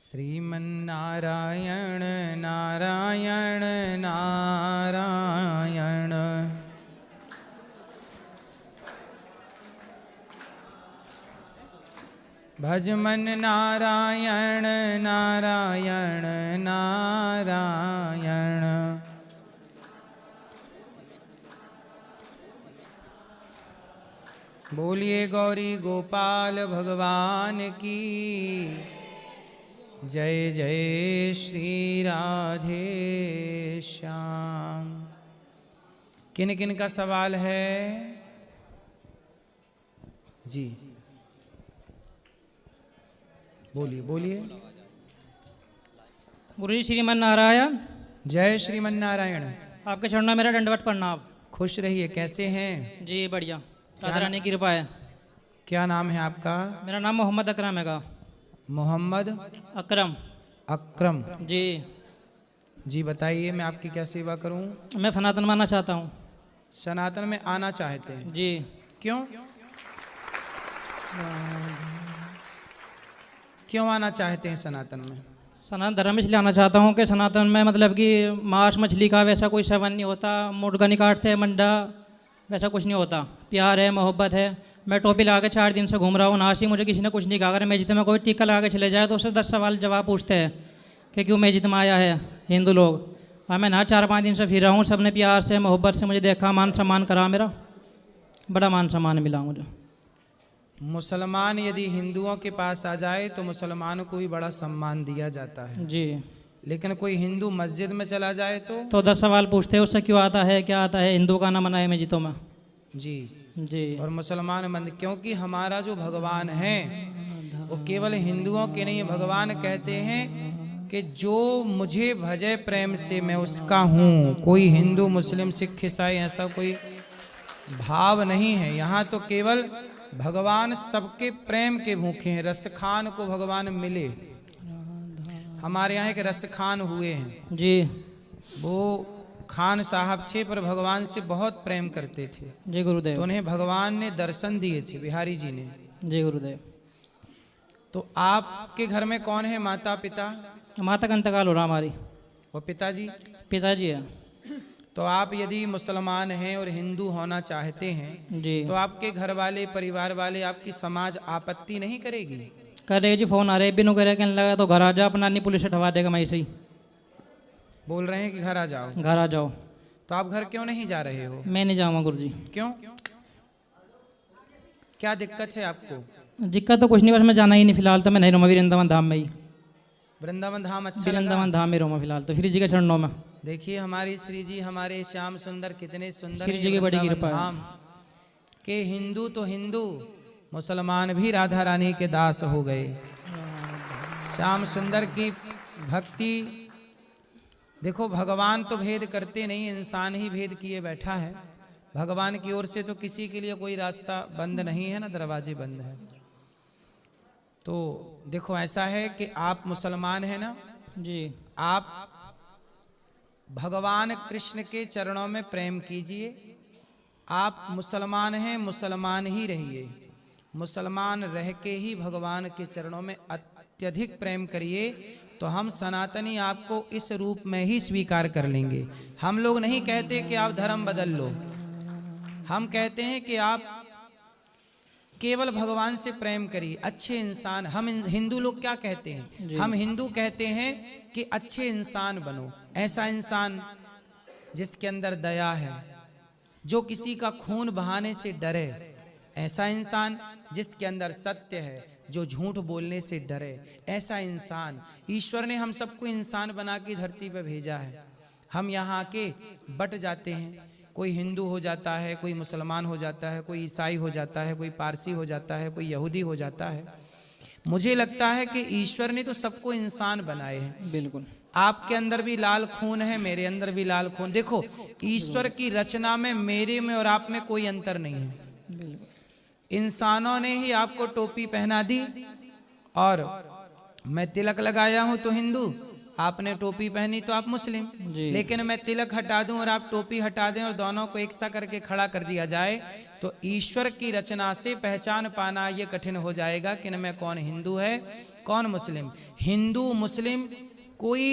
श्रीमन्नारायण नारायण नारायण। भजमन नारायण नारायण नारायण। बोलिए गौरी गोपाल भगवान की जय जय श्री राधे श्याम। किन किन का सवाल है जी? बोलिए बोलिए। गुरुजी श्रीमन नारायण। जय श्रीमन नारायण। आपके चरणों में मेरा दंडवत प्रणाम। खुश रहिए। कैसे हैं जी बढ़िया, राधा रानी की कृपा है। क्या नाम है आपका? मेरा नाम मोहम्मद अकरम हैगा। मोहम्मद अकरम। अकरम जी जी। बताइए मैं आपकी क्या सेवा करूं? मैं सनातन मानना चाहता हूँ। सनातन में आना चाहते हैं जी। क्यों? क्यों आना चाहते हैं सनातन में? सनातन धर्म इसलिए आना चाहता हूँ कि सनातन में मतलब कि मांस मछली का वैसा कोई सेवन नहीं होता, मुर्गा नहीं काटते, मंडा वैसा कुछ नहीं होता। प्यार है, मोहब्बत है। मैं टोपी लगा के 4 दिन से घूम रहा हूँ, ना ही मुझे किसी ने कुछ नहीं कहा। अगर मस्जिद में कोई टीका लगा के चले जाए तो उससे 10 सवाल जवाब पूछते हैं कि क्यों मस्जिद में आया है हिंदू लोग। हाँ, मैं ना 4-5 दिन से फिर रहा हूँ, सबने प्यार से मोहब्बत से मुझे देखा, मान सम्मान करा, मेरा बड़ा मान सम्मान मिला मुझे। मुसलमान यदि हिंदुओं के पास आ जाए तो मुसलमानों को भी बड़ा सम्मान दिया जाता है जी। लेकिन कोई हिंदू मस्जिद में चला जाए तो 10 सवाल पूछते हैं उससे क्यों आता है, क्या आता है, हिंदू का नाम मनाए मस्जिदों में। जी जी। और मुसलमान मंदिर, क्योंकि हमारा जो भगवान है वो केवल हिंदुओं के नहीं। भगवान कहते हैं कि जो मुझे भजे प्रेम से मैं उसका हूँ। कोई हिंदू मुस्लिम सिख ईसाई ऐसा कोई भाव नहीं है। यहाँ तो केवल भगवान सबके प्रेम के भूखे हैं। रस खान को भगवान मिले। हमारे यहाँ एक रस खान हुए हैं जी। वो खान साहब थे पर भगवान से बहुत प्रेम करते थे। जी गुरुदेव। तो उन्हें भगवान ने दर्शन दिए थे, बिहारी जी ने। जी गुरुदेव। तो आपके घर में कौन है? माता पिता? माता का इंतकाल हो रहा हमारी। और पिताजी? पिताजी है। तो आप यदि मुसलमान हैं और हिंदू होना चाहते हैं जी। तो आपके घर वाले परिवार वाले आपकी समाज आपत्ति नहीं करेगी? कर रहे जी, फोन आ रहे बिनु करे कहने लगा तो घर आ जा, अपना नहीं पुलिस हटवा देगा। मैं ऐसे ही बोल रहे हैं कि घर आ जाओ। घर आ जाओ। तो आप घर क्यों नहीं जा रहे हो? मैं नहीं जाऊँगा गुरु जी। क्यों? क्या दिक्कत है आपको? दिक्कत तो कुछ नहीं, बस मैं जाना ही नहीं फिलहाल। तो मैं नहीं रहूँगा वृंदावन धाम में ही। वृंदावन धाम अच्छा लगा? वृंदावन धाम में रहूँगा फिलहाल तो, श्री जी के चरणों में। देखिए हमारी श्री जी, हमारे श्याम सुंदर कितने सुंदर श्री जी की बड़ी कृपा है। धाम के हिंदू तो हिंदू, मुसलमान भी राधा रानी के दास हो गए। श्याम सुंदर की भक्ति देखो। भगवान तो भेद करते नहीं, इंसान ही भेद किए बैठा है। भगवान की ओर से तो किसी के लिए कोई रास्ता बंद नहीं है ना, दरवाजे बंद है। तो देखो ऐसा है कि आप मुसलमान हैं ना जी। आप भगवान कृष्ण के चरणों में प्रेम कीजिए। आप मुसलमान हैं, मुसलमान ही रहिए। मुसलमान रह के ही भगवान के चरणों में अत्यधिक प्रेम करिए तो हम सनातनी आपको इस रूप में ही स्वीकार कर लेंगे। हम लोग नहीं कहते कि आप धर्म बदल लो, हम कहते हैं कि आप केवल भगवान से प्रेम करिए। अच्छे इंसान, हम हिंदू लोग क्या कहते हैं? हम हिंदू कहते हैं कि अच्छे इंसान बनो। ऐसा इंसान जिसके अंदर दया है, जो किसी का खून बहाने से डरे। ऐसा इंसान जिसके अंदर सत्य है, जो झूठ बोलने से डरे। ऐसा इंसान, ईश्वर ने हम सबको इंसान बना के धरती पर भेजा है। हम यहाँ के बट जाते हैं। कोई हिंदू हो जाता है, कोई मुसलमान हो जाता है, कोई ईसाई हो जाता है, कोई पारसी हो जाता है, कोई यहूदी हो जाता है। मुझे लगता है कि ईश्वर ने तो सबको इंसान बनाए हैं। बिल्कुल। आपके अंदर भी लाल खून है, मेरे अंदर भी लाल खून। देखो ईश्वर की रचना में मेरे में और आप में कोई अंतर नहीं है। इंसानों ने ही आपको टोपी पहना दी और मैं तिलक लगाया हूं तो हिंदू, आपने टोपी पहनी तो आप मुस्लिम। लेकिन मैं तिलक हटा दूं और आप टोपी हटा दें और दोनों को एक सा करके खड़ा कर दिया जाए तो ईश्वर की रचना से पहचान पाना ये कठिन हो जाएगा कि मैं कौन हिंदू है कौन मुस्लिम? हिंदू मुस्लिम कोई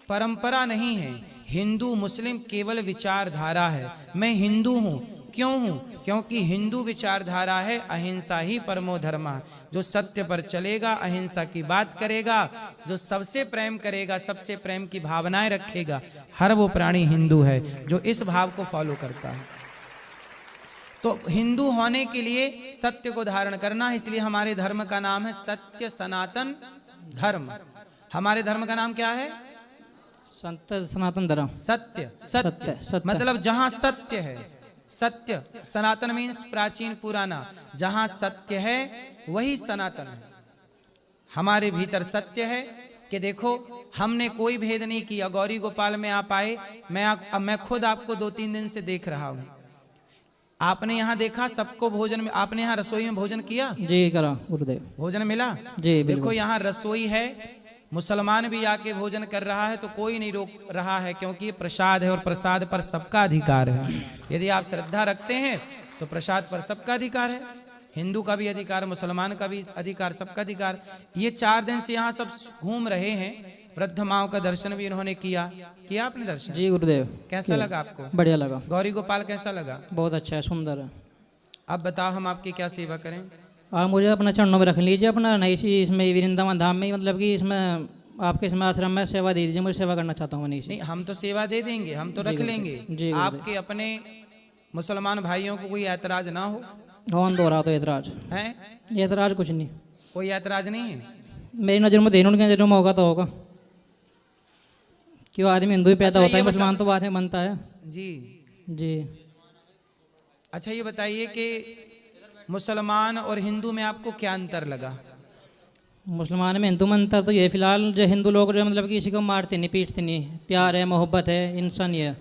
परंपरा नहीं है, हिंदू मुस्लिम केवल विचारधारा है। मैं हिंदू हूँ, क्यों हूँ? क्योंकि हिंदू विचारधारा है अहिंसा ही परमो धर्मा। जो सत्य पर चलेगा, अहिंसा की बात करेगा, जो सबसे प्रेम करेगा, सबसे प्रेम की भावनाएं रखेगा, हर वो प्राणी हिंदू है जो इस भाव को फॉलो करता है। तो हिंदू होने के लिए सत्य को धारण करना है, इसलिए हमारे धर्म का नाम है सत्य सनातन धर्म। हमारे धर्म का नाम क्या है? संत सनातन धर्म। सत्य, सत्य, सत्य। मतलब जहां सत्य है, सत्य, सनातन मीन्स प्राचीन पुराना, जहां सत्य है वही सनातन है। हमारे भीतर सत्य है कि देखो हमने कोई भेद नहीं किया। गौरी गोपाल में आप आए, मैं खुद आपको 2-3 दिन से देख रहा हूं। आपने यहाँ देखा सबको भोजन में, आपने यहाँ रसोई में भोजन किया? जी करा गुरुदेव। भोजन मिला? जी देखो बिल्कुल। यहाँ रसोई है, मुसलमान भी आके भोजन कर रहा है तो कोई नहीं रोक रहा है, क्योंकि ये प्रसाद है और प्रसाद पर सबका अधिकार है। यदि आप श्रद्धा रखते हैं तो प्रसाद पर सबका अधिकार है, हिंदू का भी अधिकार, मुसलमान का भी अधिकार, सबका अधिकार। ये 4 दिन से यहाँ सब घूम रहे हैं, वृद्ध माओ का दर्शन भी इन्होंने किया आपने दर्शन? जी गुरुदेव। कैसा लगा आपको? बढ़िया लगा। गौरी गोपाल कैसा लगा? बहुत अच्छा है, सुंदर है। अब बताओ हम आपकी क्या सेवा करें? आप मुझे अपना चरणों में रख लीजिए, अपना नई सी इसमें वृंदावन धाम में, मतलब कि इसमें आपके इसमें आश्रम में सेवा दे दीजिए, मुझे सेवा करना चाहता हूँ। नहीं, हम तो सेवा दे देंगे, हम तो रख लेंगे। जी आपके अपने मुसलमान भाइयों को कोई ऐतराज ना हो? कौन दो रहा तो एतराज है? एतराज कुछ नहीं, कोई ऐतराज नहीं है? मेरी नज़र में देन, उनकी नज़र में होगा तो होगा। क्यों आदमी हिंदू ही पैदा होता है, मुसलमान तो बाद में बनता है। जी जी। अच्छा ये बताइए कि मुसलमान और हिंदू में आपको क्या अंतर लगा? मुसलमान में हिंदू में अंतर तो ये फिलहाल जो हिंदू लोग जो मतलब कि किसी को मारते नहीं, पीटते नहीं, प्यार है, मोहब्बत है, इंसानी है।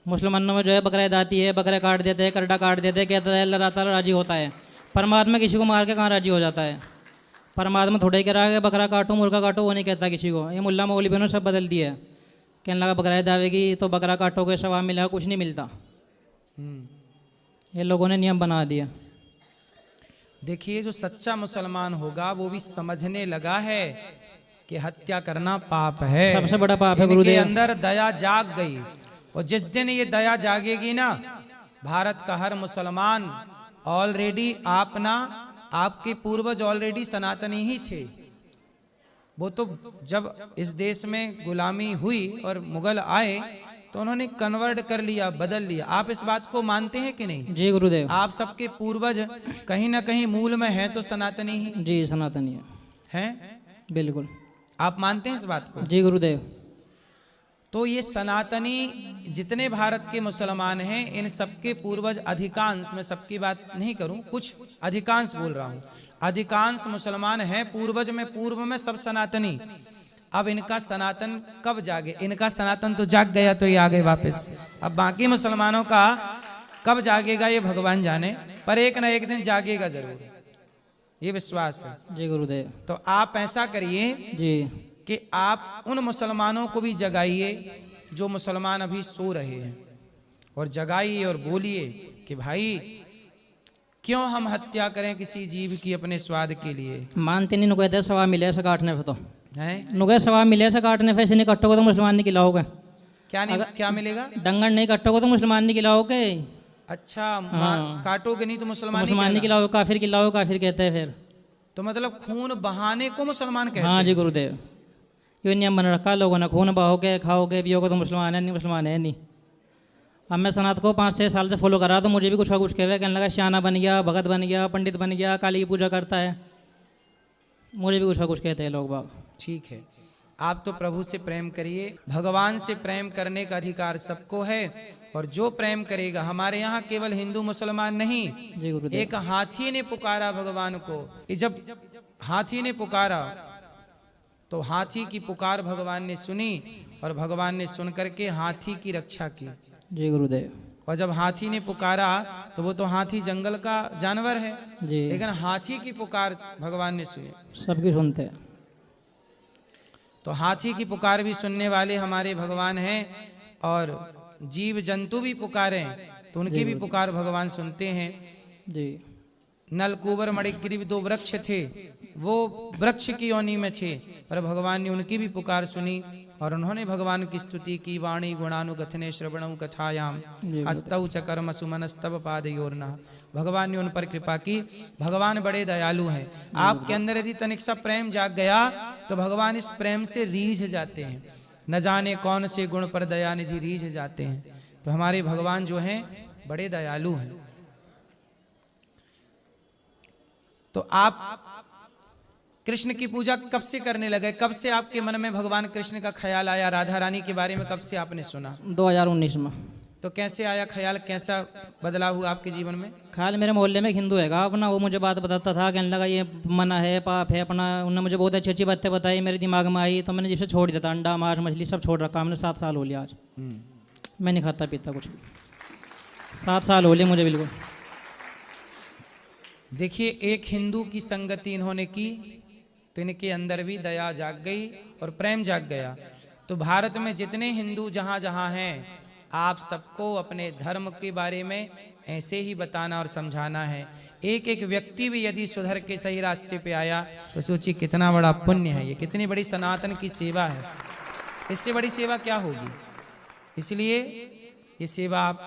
मुसलमानों में जो है बकरा दाती है, बकरा काट देते हैं, करड़ा काट देते हैं, कहता है अल्लाह ताला राजी होता है। परमात्मा किसी को मार के कहाँ राजी हो जाता है? परमात्मा थोड़े कह रहा है बकरा काटो मुर्गा काटो, वो नहीं कहता किसी को। ये मुल्ला मौलवी ने सब बदल दिया है, कहने लगा बकरा दावेगी तो बकरा काटोगे सवाब मिलेगा, कुछ नहीं मिलता। ये लोगों ने नियम बना दिया। देखिए जो सच्चा मुसलमान होगा वो भी समझने लगा है कि हत्या करना पाप है, सबसे बड़ा पाप है इनके गुरुदेव। अंदर दया जाग गई, और जिस दिन ये दया जागेगी ना, भारत का हर मुसलमान ऑलरेडी आपके पूर्वज ऑलरेडी सनातनी ही थे। वो तो जब इस देश में गुलामी हुई और मुगल आए तो उन्होंने कन्वर्ट कर लिया, बदल लिया। आप इस बात को मानते हैं कि नहीं? जी गुरुदेव। आप सबके पूर्वज कहीं ना कहीं मूल में है तो सनातनी ही जी सनातनी है, हैं? बिल्कुल। आप मानते हैं इस बात को? जी गुरुदेव। तो ये सनातनी जितने भारत के मुसलमान हैं, इन सबके पूर्वज अधिकांश, मैं सबकी बात नहीं करूं, कुछ अधिकांश बोल रहा हूं, अधिकांश मुसलमान हैं पूर्वज में, पूर्व में सब सनातनी। अब इनका सनातन कब जागे? इनका सनातन तो जाग गया तो ये आ गए वापस। अब बाकी मुसलमानों का कब जागेगा ये भगवान जाने, पर एक ना एक दिन जागेगा जरूर, ये विश्वास है। जी गुरुदेव। तो आप ऐसा करिए जी कि आप उन मुसलमानों को भी जगाइए जो मुसलमान अभी सो रहे हैं, और जगाइए और बोलिए कि भाई क्यों हम हत्या करें किसी जीव की अपने स्वाद के लिए? मानते नहीं, कहते सवाब मिले ऐसा काटने पे, तो हैं? नुके सवाब मिले ऐसा काटने पे, ऐसे नहीं कटोगे तो मुसलमान नहीं खिलाओगे। क्या मिलेगा? डंगर नहीं कटोगे तो मुसलमान नहीं खिलाओगे। अच्छा, काटोगे नहीं तो मुसलमान नहीं खिलाओगे, काफिर खिलाओ, काफिर कहते हैं फिर। तो मतलब खून बहाने को मुसलमान कहते हैं? हाँ जी गुरुदेव, ये नियम बना रखा लोगों ने, खून बहाओगे खाओगे पियोगे तो मुसलमान है नहीं, मुसलमान है नहीं। अब मैं सनात को 5-6 साल से फॉलो कर रहा, तो मुझे भी कुछ का कुछ कहवे, कहने लगा श्याना बन गया, भगत बन गया, पंडित बन गया, काली की पूजा करता है, मुझे भी कुछ का कुछ कहते हैं लोग बाग। ठीक है, आप तो प्रभु से प्रेम करिए, भगवान से प्रेम करने का अधिकार सबको है, और जो प्रेम करेगा, हमारे यहाँ केवल हिंदू मुसलमान नहीं, जी गुरुदेव। एक हाथी ने पुकारा भगवान को, जब हाथी ने पुकारा तो हाथी की पुकार भगवान ने सुनी, और भगवान ने सुन करके हाथी की रक्षा की। जी गुरुदेव। और जब हाथी ने पुकारा तो वो तो हाथी जंगल का जानवर है जी, लेकिन हाथी की पुकार भगवान ने सुनी, सबकी सुनते हैं। तो हाथी की पुकार भी सुनने वाले हमारे भगवान हैं, और जीव जंतु भी पुकारें तो उनकी भी पुकार भगवान सुनते हैं जी। नलकूबर मणिग्रीव 2 वृक्ष थे, वो वृक्ष की योनि में थे, पर भगवान ने उनकी भी पुकार सुनी और उन्होंने भगवान की स्तुति की। वाणी गुणानुगथने श्रवणं कथायाम हस्तौ च कर्म सुमनस्तव पादयोर्नः। भगवान ने उन पर कृपा की। भगवान बड़े दयालु हैं। आपके अंदर यदि तनिक सा प्रेम जाग गया तो भगवान इस प्रेम से रीझ जाते हैं। न जाने कौन से गुण पर दयानिधि रीझ जाते हैं। तो हमारे भगवान जो हैं बड़े दयालु हैं। तो आप कृष्ण की पूजा कब से करने लगे? कब से आपके मन में भगवान कृष्ण का ख्याल आया? राधा रानी के बारे में कब से आपने सुना? 2019 में। तो कैसे आया ख्याल? कैसा बदलाव हुआ आपके जीवन में? ख्याल मेरे मोहल्ले में एक हिंदू हैगा अपना, वो मुझे बात बताता था, कहने लगा ये मना है, पाप है अपना। उन्होंने मुझे बहुत अच्छी अच्छी बातें बताई, मेरे दिमाग में आई, तो मैंने जिससे छोड़ दिया था। अंडा मांस मछली सब छोड़ रखा हमने। 7 साल हो लिया आज। मैं नहीं खाता पीता कुछ भी। 7 साल हो लिए मुझे बिल्कुल। देखिए, एक हिंदू की संगति इन्होंने की तो इनके अंदर भी दया जाग गई और प्रेम जाग गया। तो भारत में जितने हिंदू जहाँ जहाँ हैं, आप सबको अपने धर्म के बारे में ऐसे ही बताना और समझाना है। एक एक व्यक्ति भी यदि सुधर के सही रास्ते पे आया तो सोचिए कितना बड़ा पुण्य है ये, कितनी बड़ी सनातन की सेवा है। इससे बड़ी सेवा क्या होगी? इसलिए ये सेवा आप,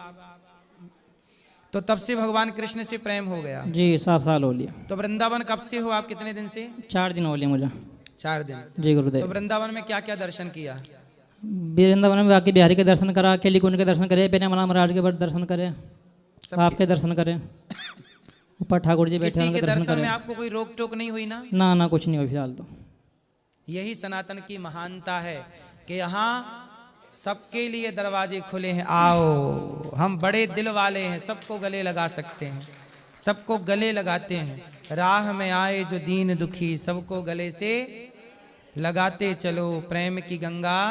तो तब से भगवान कृष्ण से प्रेम हो गया जी। 7 साल हो लिया। तो वृंदावन कब से हो आप? कितने दिन से? 4 दिन हो लिए मुझे। 4 दिन जी गुरुदेव। तो वृंदावन में क्या क्या दर्शन किया? वृंदावन में बाकी बिहारी के दर्शन करा, केली कुंड के दर्शन करे, पेनामला महाराज के दर्शन करे, आपके दर्शन करे, ऊपर ठाकुर जी बैठे किसी उनके के दर्शन दर्शन करे। में आपको कोई रोक टोक नहीं हुई ना? ना कुछ नहीं हुई फिलहाल तो। यही सनातन की महानता है कि यहाँ सबके लिए दरवाजे खुले हैं। आओ, हम बड़े दिल वाले हैं, सबको गले लगा सकते हैं, सबको गले लगाते हैं। राह में आए जो दीन दुखी, सबको गले से लगाते चलो, प्रेम की गंगा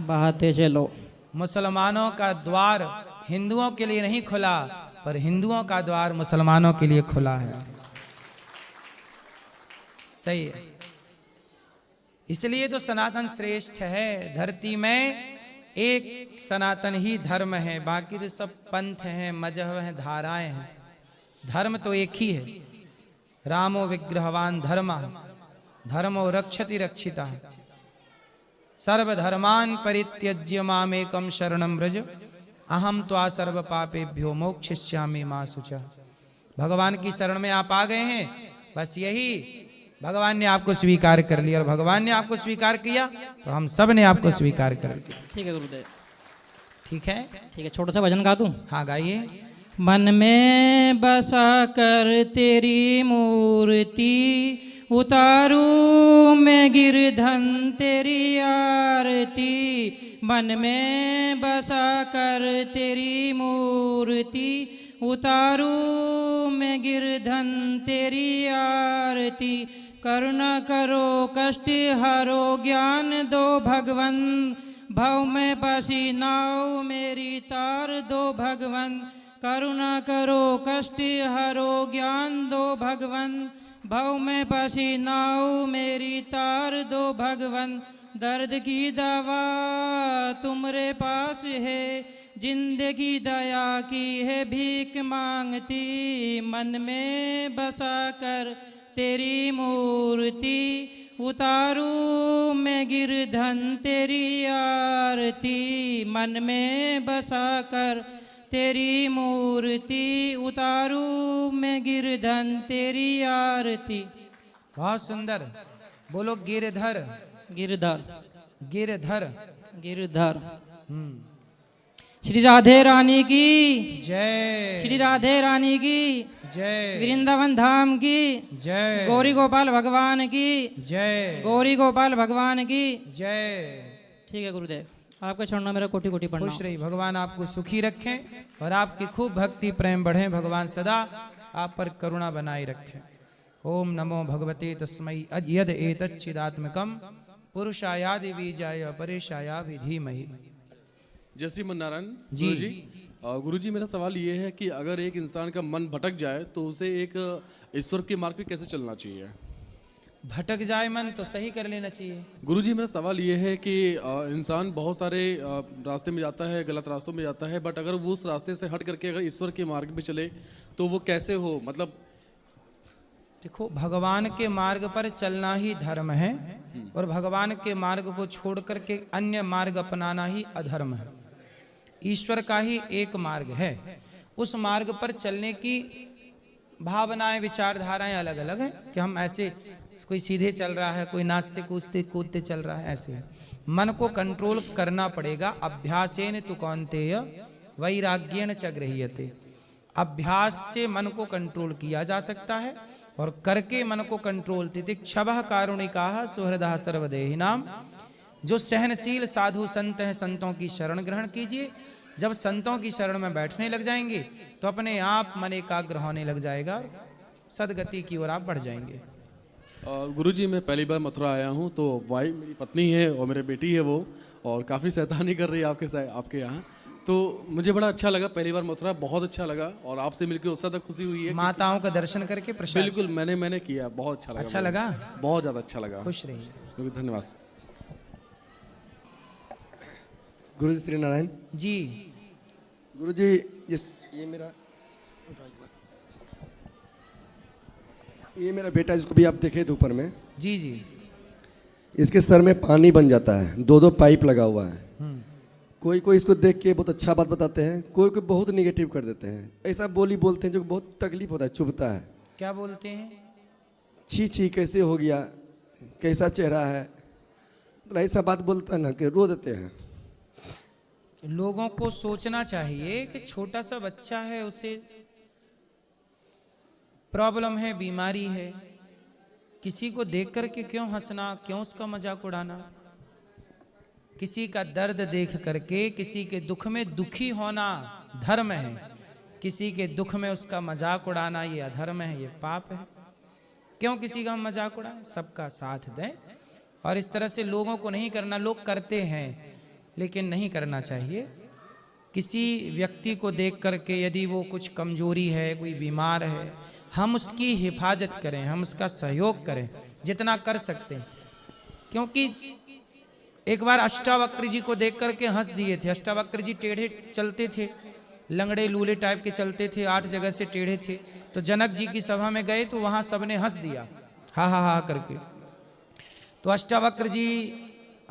बहाते चलो। मुसलमानों का द्वार हिंदुओं के लिए नहीं खुला, पर हिंदुओं का द्वार मुसलमानों के लिए खुला है। सही है। इसलिए तो सनातन श्रेष्ठ है। धरती में एक सनातन ही धर्म है, बाकी तो सब पंथ हैं, मजहब हैं, धाराएं हैं। धर्म तो एक ही है। रामो विग्रहवान धर्म, धर्मो रक्षति रक्षिता। सर्वधर्मान परित्यज्य मामेकं शरणं व्रज, अहम त्वा सर्व पापेभ्यो मोक्षयिष्यामि मा शुचः। भगवान की शरण में आप आ गए हैं, बस यही भगवान ने आपको स्वीकार कर लिया। और भगवान ने आपको स्वीकार किया तो हम सब ने आपको स्वीकार कर लिया। ठीक है गुरुदेव। ठीक है, ठीक है। छोटा सा भजन गा दूं? हाँ गाइए। मन में बसा कर तेरी मूर्ति, उतारू मैं गिरधन तेरी आरती। मन में बसा कर तेरी मूर्ति, उतारू मैं गिरधन तेरी आरती। करुणा करो कष्ट हरो ज्ञान दो भगवन, भव में बसी नाव मेरी तार दो भगवन। करुणा करो कष्ट हरो ज्ञान दो भगवन, भव में बसी नाव मेरी तार दो भगवन। दर्द की दवा तुम्हारे पास है, जिंदगी दया की है भीख मांगती। मन में बसा कर तेरी मूर्ति, उतारू मैं गिरधन तेरी आरती। मन में बसा कर तेरी मूर्ति, उतारू मैं गिरधन तेरी आरती। बहुत सुंदर। बोलो गिरधर। गिरधर। गिरधर। गिरधर। श्री राधे रानी की जय। श्री राधे रानी की जय। वृंदावन धाम की जय। गौरी गोपाल भगवान की जय। गौरी गोपाल भगवान की जय। ठीक है गुरुदेव, आपके चरणों मेरा कोटि कोटि प्रणाम। खुश रही, भगवान आपको सुखी रखें और आपकी खूब भक्ति प्रेम बढ़े। भगवान सदा आप पर करुणा बनाए रखें। ओम नमो भगवते तस्मै यद एतच्चिदात्मकं पुरुषायादि बीजाय अपरेशाया धीमहि। जय श्रीमन्नारायण। जी। गुरुजी मेरा सवाल ये है कि अगर एक इंसान का मन भटक जाए तो उसे एक ईश्वर के मार्ग पे कैसे चलना चाहिए? भटक जाए मन तो सही कर लेना चाहिए। गुरुजी मेरा सवाल ये है कि इंसान बहुत सारे रास्ते में जाता है, गलत रास्तों में जाता है, बट अगर वो उस रास्ते से हट करके अगर ईश्वर के मार्ग पे चले तो वो कैसे हो? मतलब देखो, भगवान के मार्ग पर चलना ही धर्म है और भगवान के मार्ग को छोड़ करके अन्य मार्ग अपनाना ही अधर्म है। ईश्वर का ही एक मार्ग है, उस मार्ग पर चलने की भावनाएं विचारधाराएं अलग अलग हैं कि हम ऐसे, कोई सीधे चल रहा है, कोई नाचते कूदते कूदते चल रहा है, ऐसे मन को कंट्रोल करना पड़ेगा। अभ्यासेन तु कौन्तेय वैराग्येण च गृह्यते। अभ्यास से मन को कंट्रोल किया जा सकता है और करके मन को कंट्रोल तितिक्षवः कारुणिकाः सुहृदः सर्वदेहिनाम। जो सहनशील साधु संत हैं, संतों की शरण ग्रहण कीजिए। जब संतों की शरण में बैठने लग जाएंगे तो अपने आप मन एकाग्र होने लग जाएगा, सदगति की ओर आप बढ़ जाएंगे। गुरुजी, मैं पहली बार मथुरा आया हूँ, तो वाइफ मेरी पत्नी है और मेरी बेटी है वो, और काफ़ी शैतानी कर रही है आपके यहाँ। तो मुझे बड़ा अच्छा लगा, पहली बार मथुरा बहुत अच्छा लगा, और आपसे मिलकर उससे ज़्यादा खुशी हुई है। माताओं का दर्शन करके प्रसाद बिल्कुल, मैंने किया, बहुत अच्छा लगा। अच्छा लगा, बहुत ज़्यादा अच्छा लगा। खुश रहिए। धन्यवाद। गुरु जी श्री नारायण जी। गुरु जी, ये मेरा बेटा, जिसको भी आप देखे थे ऊपर में, जी जी। इसके सर में पानी बन जाता है, 2 पाइप लगा हुआ है। कोई कोई इसको देख के बहुत अच्छा बात बताते हैं, कोई कोई बहुत निगेटिव कर देते हैं। ऐसा बोलते हैं जो बहुत तकलीफ होता है, चुभता है। क्या बोलते हैं? छी छी कैसे हो गया, कैसा चेहरा है, ऐसा बात बोलता है ना कि रो देते हैं। लोगों को सोचना चाहिए कि छोटा सा बच्चा है, उसे प्रॉब्लम है, बीमारी है, किसी को देख करके क्यों हंसना, क्यों उसका मजाक उड़ाना? किसी का दर्द देख करके किसी के दुख में दुखी होना धर्म है, किसी के दुख में उसका मजाक उड़ाना ये अधर्म है, ये पाप है। क्यों किसी का हम मजाक उड़ाएं? सबका साथ दें, और इस तरह से लोगों को नहीं करना। लोग करते हैं लेकिन नहीं करना चाहिए। किसी व्यक्ति को देख करके यदि वो कुछ कमजोरी है, कोई बीमार है, हम उसकी हिफाजत करें, हम उसका सहयोग करें जितना कर सकते हैं। क्योंकि एक बार अष्टावक्र जी को देख करके हंस दिए थे। अष्टावक्र जी टेढ़े चलते थे, लंगड़े लूले टाइप के चलते थे, 8 जगह से टेढ़े थे। तो जनक जी की सभा में गए तो वहां सबने हंस दिया, हा हा हा करके। तो अष्टावक्र जी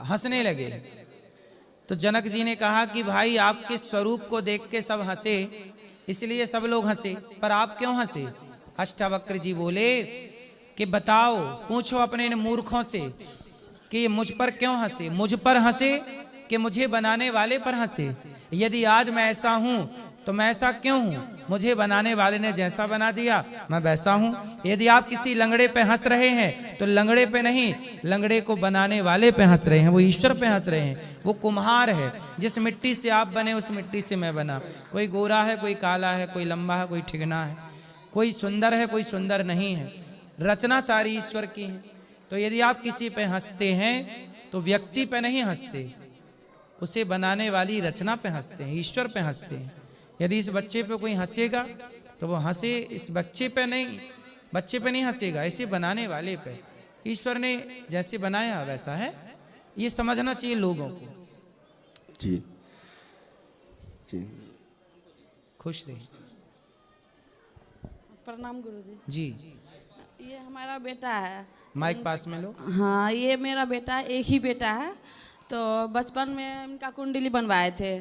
हंसने लगे। तो जनक जी ने कहा कि भाई, आपके स्वरूप को देख के सब हंसे, इसलिए सब लोग हंसे, पर आप क्यों हंसे? अष्टावक्र जी बोले कि बताओ, पूछो अपने इन मूर्खों से कि मुझ पर क्यों हंसे। मुझ पर हंसे कि मुझे बनाने वाले पर हंसे? यदि आज मैं ऐसा हूं तो मैं ऐसा क्यों हूं? मुझे बनाने वाले ने जैसा बना दिया मैं वैसा हूं। यदि आप किसी लंगड़े पे हंस रहे हैं तो लंगड़े पे नहीं, लंगड़े को बनाने वाले पे हंस रहे हैं, वो ईश्वर पे हंस रहे हैं। वो कुम्हार है, जिस मिट्टी से आप बने उस मिट्टी से मैं बना। कोई गोरा है, कोई काला है, कोई लंबा है, कोई ठिगना है, कोई सुंदर है, कोई सुंदर नहीं है। रचना सारी ईश्वर की है। तो यदि आप किसी पे हंसते हैं तो व्यक्ति पे नहीं हंसते, उसे बनाने वाली रचना पे हंसते हैं, ईश्वर पे हंसते हैं। यदि इस बच्चे पे कोई हंसेगा तो वो हंसे इस बच्चे पे नहीं हंसेगा, इसे बनाने वाले पे। ईश्वर ने जैसे बनाया वैसा है, ये समझना चाहिए लोगों को। जी जी। खुश रहिए। प्रणाम गुरुजी। जी। ये हमारा बेटा है। माइक पास में लो। हाँ, ये मेरा बेटा, एक ही बेटा है। तो बचपन में इनका कुंडली बनवाए थे,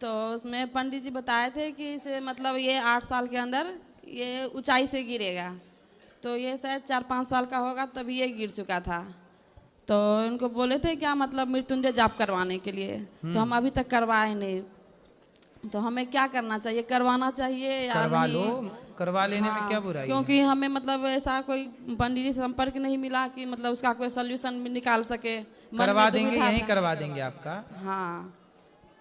तो उसमें पंडित जी बताए थे कि इसे मतलब ये 8 साल के अंदर ये ऊंचाई से गिरेगा। तो ये शायद 4-5 साल का होगा तभी ये गिर चुका था। तो इनको बोले थे क्या मतलब मृत्युंजय जाप करवाने के लिए, तो हम अभी तक करवाए नहीं। तो हमें क्या करना चाहिए, करवाना चाहिए या करवा नहीं? लो, करवा लेने में क्या बुराई है? क्योंकि हमें मतलब ऐसा कोई पंडित जी से संपर्क नहीं मिला कि मतलब उसका कोई सोल्यूशन भी निकाल सके। मन करवा में देंगे, दुविधा यहीं था। करवा देंगे आपका। हाँ,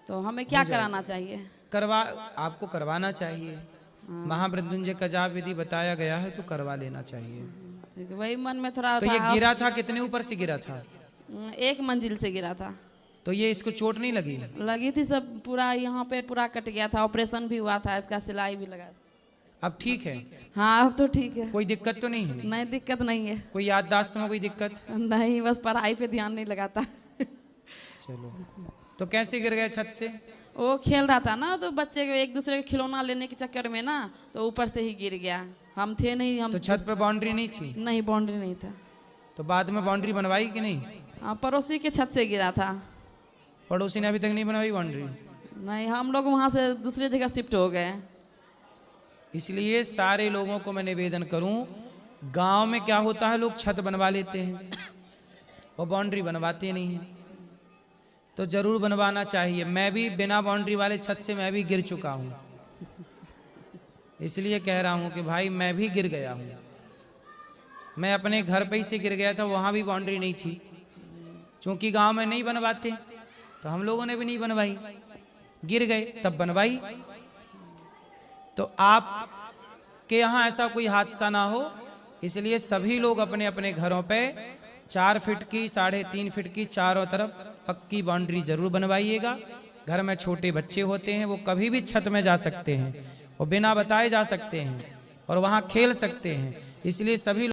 तो हमें क्या कराना चाहिए? आपको करवाना चाहिए। महामृत्युंजय का जाप यदि बताया गया है तो करवा लेना चाहिए। ठीक है, वही मन में थोड़ा तो ये गिरा था, कितने ऊपर से गिरा था? 1 मंजिल से गिरा था। तो ये इसको चोट नहीं लगी? लगी थी, सब पूरा यहाँ पे पूरा कट गया था, ऑपरेशन भी हुआ था, इसका सिलाई भी लगा। अब ठीक है? हाँ, अब तो ठीक है, कोई दिक्कत तो नहीं है? नहीं दिक्कत नहीं है। कोई याददाश्त में कोई दिक्कत? नहीं, बस पढ़ाई पे ध्यान नहीं लगाता। चलो, तो कैसे गिर गए छत से? वो खेल रहा था ना, तो बच्चे को एक दूसरे के खिलौना लेने के चक्कर में ना, तो ऊपर से ही गिर गया। हम थे नहीं, हम तो छत पे बाउंड्री नहीं थी, नहीं, बाउंड्री नहीं था। तो बाद में बाउंड्री बनवाई कि नहीं? हाँ, पड़ोसी के छत से गिरा था। पड़ोसी ने अभी तक नहीं बनवाई बाउंड्री? नहीं, हम लोग वहाँ से दूसरी जगह शिफ्ट हो गए। इसलिए सारे लोगों को मैं निवेदन करूं, गांव में क्या होता है, लोग छत बनवा लेते हैं और बाउंड्री बनवाते नहीं हैं। तो जरूर बनवाना चाहिए। मैं भी बिना बाउंड्री वाले छत से मैं भी गिर चुका हूं, इसलिए कह रहा हूं कि भाई मैं भी गिर गया हूं। मैं अपने घर पे ही से गिर गया था, वहां भी बाउंड्री नहीं थी। क्योंकि गांव में नहीं बनवाते तो हम लोगों ने भी नहीं बनवाई, गिर गए तब बनवाई। तो आप के यहाँ ऐसा कोई हादसा ना हो, इसलिए सभी लोग अपने अपने घरों पे 4 फीट की, 3.5 फीट की चारों तरफ पक्की बाउंड्री जरूर बनवाइएगा। घर में छोटे बच्चे होते हैं, वो कभी भी छत में जा सकते हैं, वो बिना बताए जा सकते हैं और वहाँ खेल सकते हैं। इसलिए सभी